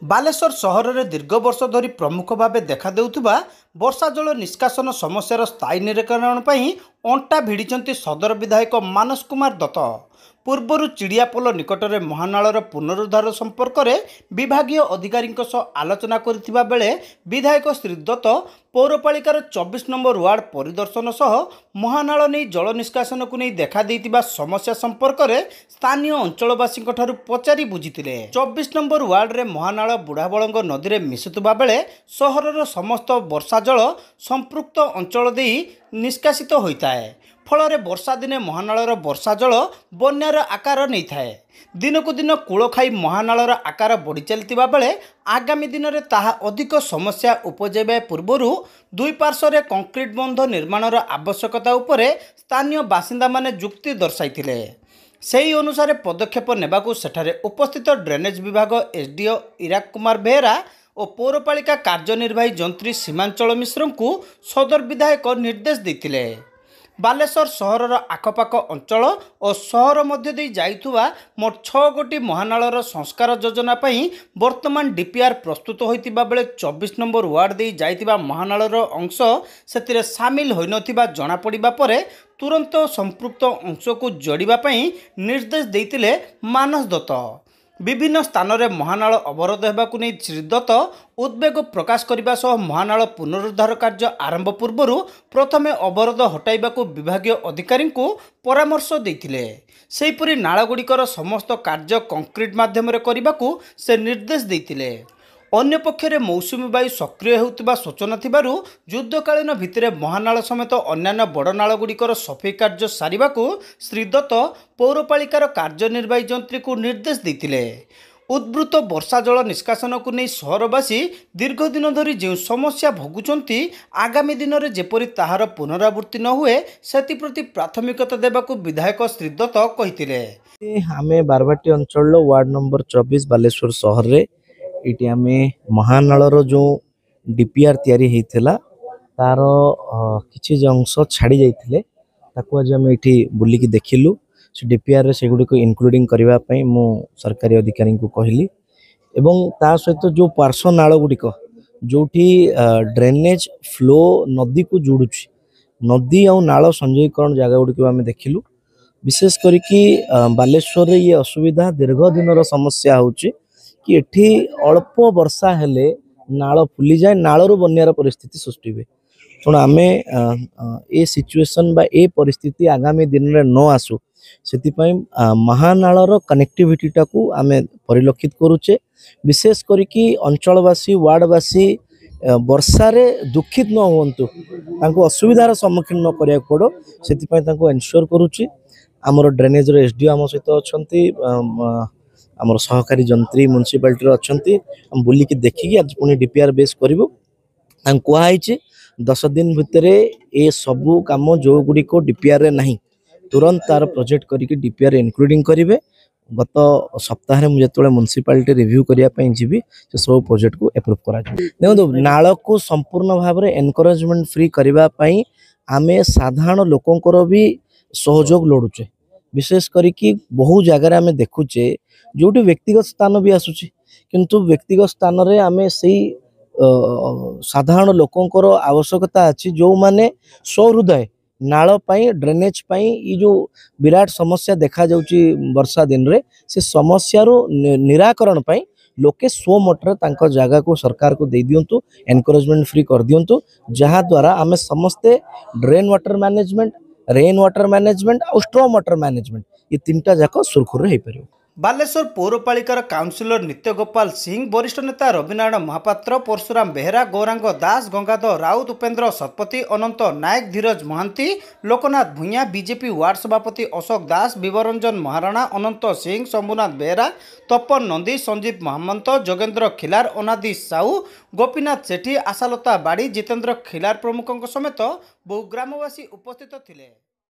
ବାଲେଶ୍ୱର ସହରରେ ଦୀର୍ଘ ବର୍ଷ ଧରି ପ୍ରମୁଖ ଭାବେ ଦେଖାଦେଉଥିବା ବର୍ଷା ଜଳ ନିଷ୍କାସନ ସମସ୍ୟାର ସ୍ଥାୟୀ ନିରାକରଣ ପାଇଁ ଅଣ୍ଟା ଭିଡ଼ିଛନ୍ତି ସଦର ବିଧାୟକ ମାନସ କୁମାର ଦତ୍ତ। ପୂର୍ବରୁ ଚିଡ଼ିଆପୋଲ ନିକଟରେ ମହାନାଳର ପୁନରୁଦ୍ଧାର ସମ୍ପର୍କରେ ବିଭାଗୀୟ ଅଧିକାରୀଙ୍କ ସହ ଆଲୋଚନା କରିଥିବା ବେଳେ ବିଧାୟକ ଶ୍ରୀ ଦତ୍ତ ପୌରପାଳିକାର 24 ନମ୍ବର ୱାର୍ଡ ପରିଦର୍ଶନ ସହ ମହାନାଳ ନେଇ ଜଳ ନିଷ୍କାସନକୁ ନେଇ ଦେଖାଦେଇଥିବା ସମସ୍ୟା ସମ୍ପର୍କରେ ସ୍ଥାନୀୟ ଅଞ୍ଚଳବାସୀଙ୍କଠାରୁ ପଚାରି ବୁଝିଥିଲେ। 24 ନମ୍ବର ୱାର୍ଡରେ ମହାନାଳ ବୁଢ଼ାବଳଙ୍ଗ ନଦୀରେ ମିଶୁଥିବା ବେଳେ ସହରର ସମସ୍ତ ବର୍ଷା ଜଳ ସମ୍ପୃକ୍ତ ଅଞ୍ଚଳ ଦେଇ ନିଷ୍କାସିତ ହୋଇଥାଏ। ଫଳରେ ବର୍ଷା ଦିନେ ମହାନାଳର ବର୍ଷା ଜଳ ବନ୍ୟାର ଆକାର ନେଇଥାଏ। ଦିନକୁ ଦିନ କୂଳ ଖାଇ ମହାନାଳର ଆକାର ବଢ଼ି ଚାଲିଥିବା ବେଳେ ଆଗାମୀ ଦିନରେ ତାହା ଅଧିକ ସମସ୍ୟା ଉପଜେଇବା ପୂର୍ବରୁ ଦୁଇ ପାର୍ଶ୍ୱରେ କଂକ୍ରିଟ ବନ୍ଧ ନିର୍ମାଣର ଆବଶ୍ୟକତା ଉପରେ ସ୍ଥାନୀୟ ବାସିନ୍ଦାମାନେ ଯୁକ୍ତି ଦର୍ଶାଇଥିଲେ। ସେହି ଅନୁସାରେ ପଦକ୍ଷେପ ନେବାକୁ ସେଠାରେ ଉପସ୍ଥିତ ଡ୍ରେନେଜ ବିଭାଗ ଏସଡିଓ ଇରାକ କୁମାର ବେହେରା ଓ ପୌରପାଳିକା କାର୍ଯ୍ୟନିର୍ବାହୀ ଯନ୍ତ୍ରୀ ସୀମାଞ୍ଚଳ ମିଶ୍ରଙ୍କୁ ସଦର ବିଧାୟକ ନିର୍ଦ୍ଦେଶ ଦେଇଥିଲେ। ବାଲେଶ୍ୱର ସହରର ଆଖପାଖ ଅଞ୍ଚଳ ଓ ସହର ମଧ୍ୟ ଦେଇ ଯାଇଥିବା ମୋଟ 6 ଗୋଟି ମହାନାଳର ସଂସ୍କାର ଯୋଜନା ପାଇଁ ବର୍ତ୍ତମାନ ଡିପିଆର୍ ପ୍ରସ୍ତୁତ ହୋଇଥିବା ବେଳେ 24 ନମ୍ବର ୱାର୍ଡ ଦେଇ ଯାଇଥିବା ମହାନାଳର ଅଂଶ ସେଥିରେ ସାମିଲ ହୋଇନଥିବା ଜଣାପଡ଼ିବା ପରେ ତୁରନ୍ତ ସମ୍ପୃକ୍ତ ଅଂଶକୁ ଯୋଡ଼ିବା ପାଇଁ ନିର୍ଦ୍ଦେଶ ଦେଇଥିଲେ ମାନସ ଦତ୍ତ। ବିଭିନ୍ନ ସ୍ଥାନରେ ମହାନାଳ ଅବରୋଧ ହେବାକୁ ନେଇ ଶ୍ରୀ ଦତ୍ତ ଉଦ୍ବେଗ ପ୍ରକାଶ କରିବା ସହ ମହାନାଳ ପୁନରୁଦ୍ଧାର କାର୍ଯ୍ୟ ଆରମ୍ଭ ପୂର୍ବରୁ ପ୍ରଥମେ ଅବରୋଧ ହଟାଇବାକୁ ବିଭାଗୀୟ ଅଧିକାରୀଙ୍କୁ ପରାମର୍ଶ ଦେଇଥିଲେ। ସେହିପରି ନାଳଗୁଡ଼ିକର ସମସ୍ତ କାର୍ଯ୍ୟ କଂକ୍ରିଟ ମାଧ୍ୟମରେ କରିବାକୁ ସେ ନିର୍ଦ୍ଦେଶ ଦେଇଥିଲେ। ଅନ୍ୟପକ୍ଷରେ ମୌସୁମୀ ବାୟୁ ସକ୍ରିୟ ହେଉଥିବା ସୂଚନା ଥିବାରୁ ଯୁଦ୍ଧକାଳୀନ ଭିତ୍ତିରେ ମହାନାଳ ସମେତ ଅନ୍ୟାନ୍ୟ ବଡ଼ ନାଳଗୁଡ଼ିକର ସଫେଇ କାର୍ଯ୍ୟ ସାରିବାକୁ ଶ୍ରୀ ଦତ୍ତ ପୌରପାଳିକାର କାର୍ଯ୍ୟନିର୍ବାହୀ ଯନ୍ତ୍ରୀଙ୍କୁ ନିର୍ଦ୍ଦେଶ ଦେଇଥିଲେ। ଉଦ୍ବୃତ୍ତ ବର୍ଷା ଜଳ ନିଷ୍କାସନକୁ ନେଇ ସହରବାସୀ ଦୀର୍ଘଦିନ ଧରି ଯେଉଁ ସମସ୍ୟା ଭୋଗୁଛନ୍ତି ଆଗାମୀ ଦିନରେ ଯେପରି ତାହାର ପୁନରାବୃତ୍ତି ନ ହୁଏ ସେଥିପ୍ରତି ପ୍ରାଥମିକତା ଦେବାକୁ ବିଧାୟକ ଶ୍ରୀ ଦତ୍ତ କହିଥିଲେ। ଆମେ ବାରବାଟୀ ଅଞ୍ଚଳର ୱାର୍ଡ ନମ୍ବର 24 ବାଲେଶ୍ୱର ସହରରେ ଏଠି ଆମେ ମହାନାଳର ଯେଉଁ ଡିପିଆର୍ ତିଆରି ହେଇଥିଲା ତାର କିଛି ଅଂଶ ଛାଡ଼ି ଯାଇଥିଲେ ତାକୁ ଆଜି ଆମେ ଏଠି ବୁଲିକି ଦେଖିଲୁ। ସେ ଡିପିଆର୍ରେ ସେଗୁଡ଼ିକୁ ଇନକ୍ଲୁଡ଼ିଂ କରିବା ପାଇଁ ମୁଁ ସରକାରୀ ଅଧିକାରୀଙ୍କୁ କହିଲି ଏବଂ ତା ସହିତ ଯେଉଁ ପାର୍ଶ୍ୱ ନାଳ ଗୁଡ଼ିକ ଯେଉଁଠି ଡ୍ରେନେଜ ଫ୍ଲୋ ନଦୀକୁ ଯୋଡ଼ୁଛି ନଦୀ ଆଉ ନାଳ ସଂଯୋଗୀକରଣ ଜାଗା ଗୁଡ଼ିକୁ ଆମେ ଦେଖିଲୁ। ବିଶେଷ କରିକି ବାଲେଶ୍ୱରରେ ଇଏ ଅସୁବିଧା ଦୀର୍ଘ ଦିନର ସମସ୍ୟା ହେଉଛି कि एठी अल्प वर्षा हेले नाଳ फुलीजाए नाଳରୁ ବନ୍ୟାର ପରିସ୍ଥିତି ସୃଷ୍ଟି ହୁଏ। ତେଣୁ ଆମେ ए सिचुएसन बा ए परिस्थिति आगामी दिन रे न आसु ସେଥିପାଇଁ ମହାନାଳର କନେକ୍ଟିଭିଟିଟାକୁ ଆମେ ପରିଲକ୍ଷିତ କରୁଛେ। ବିଶେଷ କରିକି ଅଞ୍ଚଳବାସୀ ୱାର୍ଡବାସୀ ବର୍ଷାରେ ଦୁଃଖିତ ନ ହୁଅନ୍ତୁ ତାଙ୍କୁ ଅସୁବିଧାର ସମ୍ମୁଖୀନ ନ କରିବାକୁ ପଡ଼ो ସେଥିପାଇଁ ତାଙ୍କୁ ଏନଶ୍योर କରୁଛି। ଆମର ଡ୍ରେନେଜର ଏସଡିଓ ଆମ ସହିତ ଅଛନ୍ତି, आमर सहकारी जंत्री म्युनिसिपालिटी अच्छी बुलिकी देखिकी आज पुणी डीपीआर बेस करूँ कहुई 10 दिन भितर ए सबू कम जो गुड़िक डीपीआर रे नहीं तुरंत तार प्रोजेक्ट करके डीपीआर इनक्लूडिंग करेंगे। गत सप्ताह मुझे म्युनिसिपालिटी रिव्यू करने जी से सब प्रोजेक्ट को एप्रूव करा देखो नाल को संपूर्ण भाव में एनकरेजमेंट फ्री करने आम साधारण लोकंर भी सहयोग लोड़ुचे। विशेष करिकी बहु जगार आम देखुचे जो व्यक्तिगत स्थान भी आसूची किंतु व्यक्तिगत स्थान रे आमे सही साधारण लोकंर आवश्यकता अच्छी जो माने सहृदय नाल पाई ड्रेनेज पाई ये जो विराट समस्या देखा जाउची वर्षा दिन रे से समस्या रो निराकरण पाई लोके स्व मोटर तांको जगह को सरकार को दे दियंतु एनकरेजमेंट फ्री कर दियंतु जहाँ द्वारा आमे समस्ते drain water management rain water management और स्ट्रॉम वाटर मैनेजमेंट ये तीनटा जाक सुरखुर हो पार। बालेश्वर पौरपालिकार काउंसिलर नित्य गोपाल सिंह, वरिष्ठ नेता रविनारायण महापात्र, परशुराम बेहेरा, गौरांग दास, गंगाधर राउत, उपेन्द्र शतपथी, अनंत नायक, धीरज महांती, लोकनाथ भूया, बीजेपी वार्ड सभापति अशोक दास, विवरंजन महाराणा, अनंत सिंह, शंभुनाथ बेहेरा, तपन नंदी, संजीव महमंत, जोगेन्द्र खिलार, अनादि साहू, गोपीनाथ सेठी, आशालता बाड़ी, जितेन्द्र खिलार प्रमुखों समेत बहु ग्रामवासी उपस्थित थिले।